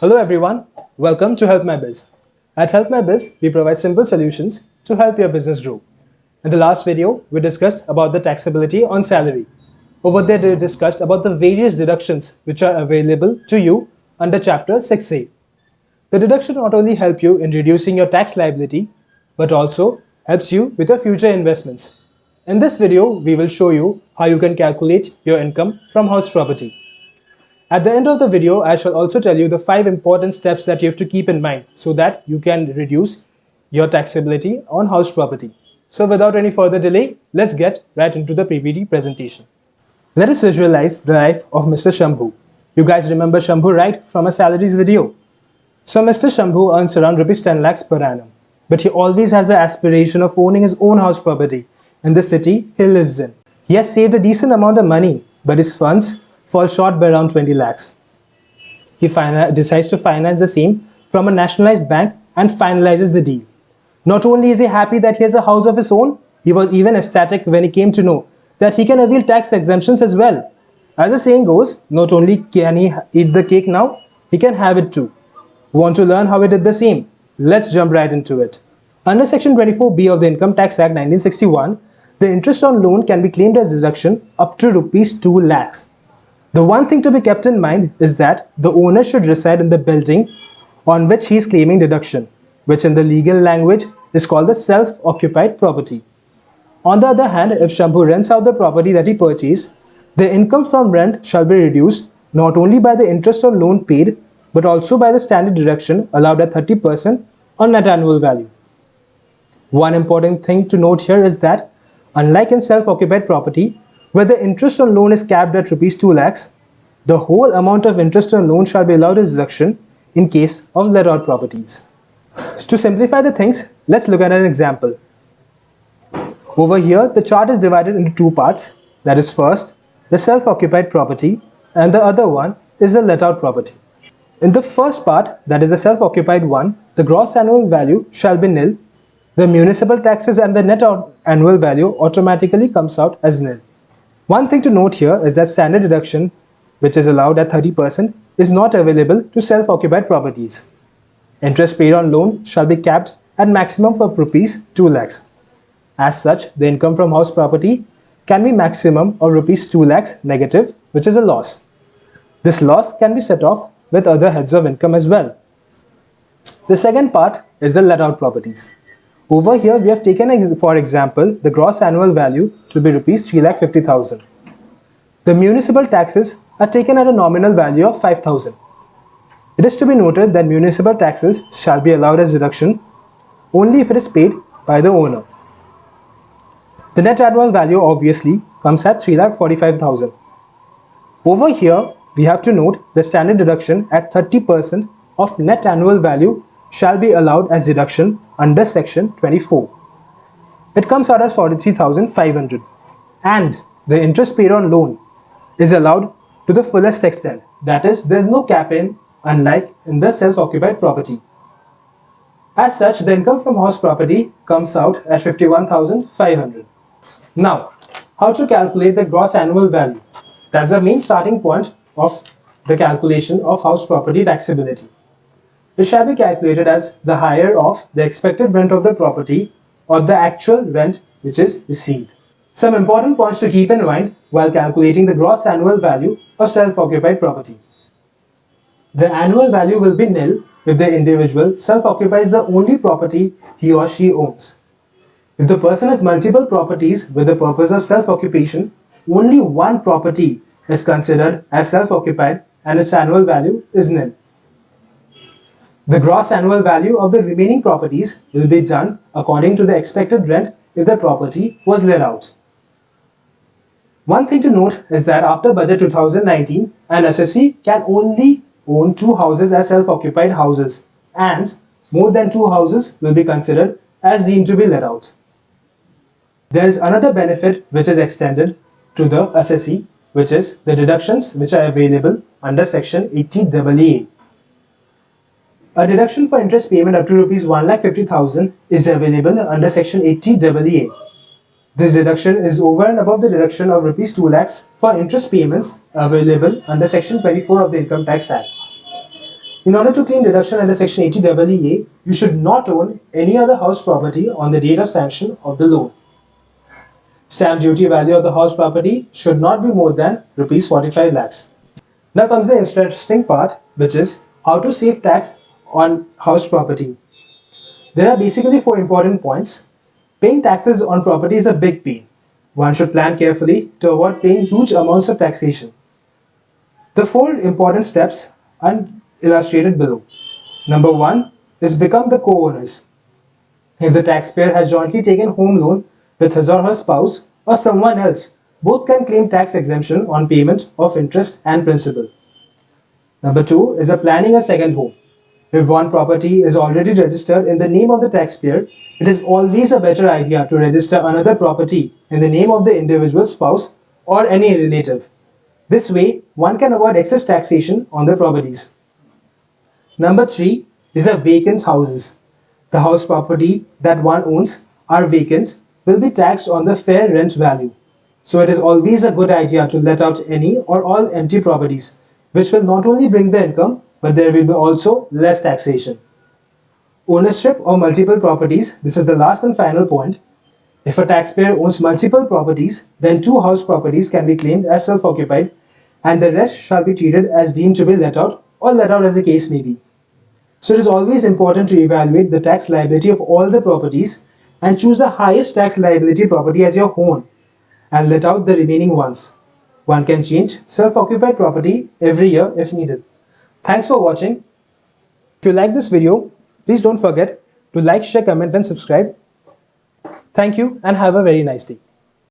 Hello everyone, welcome to Help My Biz. At Help My Biz, we provide simple solutions to help your business grow. In the last video, we discussed about the taxability on salary. Over there, we discussed about the various deductions which are available to you under Chapter 6A. The deduction not only help you in reducing your tax liability, but also helps you with your future investments. In this video, we will show you how you can calculate your income from house property. At the end of the video, I shall also tell you the 5 important steps that you have to keep in mind so that you can reduce your taxability on house property. So without any further delay, let's get right into the PPT presentation. Let us visualize the life of Mr. Shambhu. You guys remember Shambhu, right, from a salaries video? So Mr. Shambhu earns around rupees 10 lakhs per annum, but he always has the aspiration of owning his own house property in the city he lives in. He has saved a decent amount of money, but his funds fall short by around 20 lakhs. He decides to finance the same from a nationalized bank and finalizes the deal. Not only is he happy that he has a house of his own, he was even ecstatic when he came to know that he can avail tax exemptions as well. As the saying goes, not only can he eat the cake now, he can have it too. Want to learn how he did the same? Let's jump right into it. Under Section 24B of the Income Tax Act 1961, the interest on loan can be claimed as deduction up to rupees 2 lakhs. The one thing to be kept in mind is that the owner should reside in the building on which he is claiming deduction, which in the legal language is called the self-occupied property. On the other hand, if Shambhu rents out the property that he purchased, the income from rent shall be reduced not only by the interest on loan paid, but also by the standard deduction allowed at 30% on net annual value. One important thing to note here is that, unlike in self-occupied property, where the interest on loan is capped at rupees 2 lakhs, the whole amount of interest on loan shall be allowed as deduction in case of let out properties. To simplify the things, let's look at an example. Over here, the chart is divided into 2 parts. That is, first, the self-occupied property, and the other one is the let out property. In the first part, that is the self-occupied one, the gross annual value shall be nil. The municipal taxes and the net annual value automatically comes out as nil. One thing to note here is that standard deduction, which is allowed at 30%, is not available to self-occupied properties. Interest paid on loan shall be capped at maximum of rupees 2 lakhs. As such, the income from house property can be maximum of rupees 2 lakhs negative, which is a loss. This loss can be set off with other heads of income as well. The second part is the let out properties. Over here, we have taken, for example, the gross annual value to be rupees 3,50,000. The municipal taxes are taken at a nominal value of 5,000. It is to be noted that municipal taxes shall be allowed as deduction only if it is paid by the owner. The net annual value obviously comes at 3,45,000. Over here, we have to note the standard deduction at 30% of net annual value shall be allowed as deduction under Section 24. It comes out as 43,500, and the interest paid on loan is allowed to the fullest extent. That is, there is no cap in, unlike in the self-occupied property. As such, the income from house property comes out at 51,500. Now, how to calculate the gross annual value? That's the main starting point of the calculation of house property taxability. It shall be calculated as the higher of the expected rent of the property or the actual rent which is received. Some important points to keep in mind while calculating the gross annual value of self-occupied property. The annual value will be nil if the individual self-occupies the only property he or she owns. If the person has multiple properties with the purpose of self-occupation, only one property is considered as self-occupied and its annual value is nil. The gross annual value of the remaining properties will be done according to the expected rent if the property was let out. One thing to note is that after Budget 2019, an assessee can only own 2 houses as self-occupied houses, and more than 2 houses will be considered as deemed to be let out. There is another benefit which is extended to the assessee, which is the deductions which are available under Section 80AA. A deduction for interest payment up to rupees 1,50,000 is available under Section 80AA. This deduction is over and above the deduction of rupees 2 lakhs for interest payments available under Section 24 of the Income Tax Act. In order to claim deduction under Section 80EEA, you should not own any other house property on the date of sanction of the loan. Stamp duty value of the house property should not be more than Rs 45 lakhs. Now comes the interesting part, which is how to save tax on house property. There are basically 4 important points. Paying taxes on property is a big pain. One should plan carefully to avoid paying huge amounts of taxation. The 4 important steps are illustrated below. Number 1 is become the co-owners. If the taxpayer has jointly taken home loan with his or her spouse or someone else, both can claim tax exemption on payment of interest and principal. Number 2 is planning a second home. If one property is already registered in the name of the taxpayer, it is always a better idea to register another property in the name of the individual spouse or any relative. This way, one can avoid excess taxation on the properties. Number 3 is vacant houses. The house property that one owns are vacant will be taxed on the fair rent value. So it is always a good idea to let out any or all empty properties, which will not only bring the income, but there will be also less taxation. Ownership of multiple properties, this is the last and final point. If a taxpayer owns multiple properties, then 2 house properties can be claimed as self-occupied and the rest shall be treated as deemed to be let out or let out as the case may be. So it is always important to evaluate the tax liability of all the properties and choose the highest tax liability property as your own and let out the remaining ones. One can change self-occupied property every year if needed. Thanks for watching. If you like this video, please don't forget to like, share, comment and subscribe. Thank you and have a very nice day.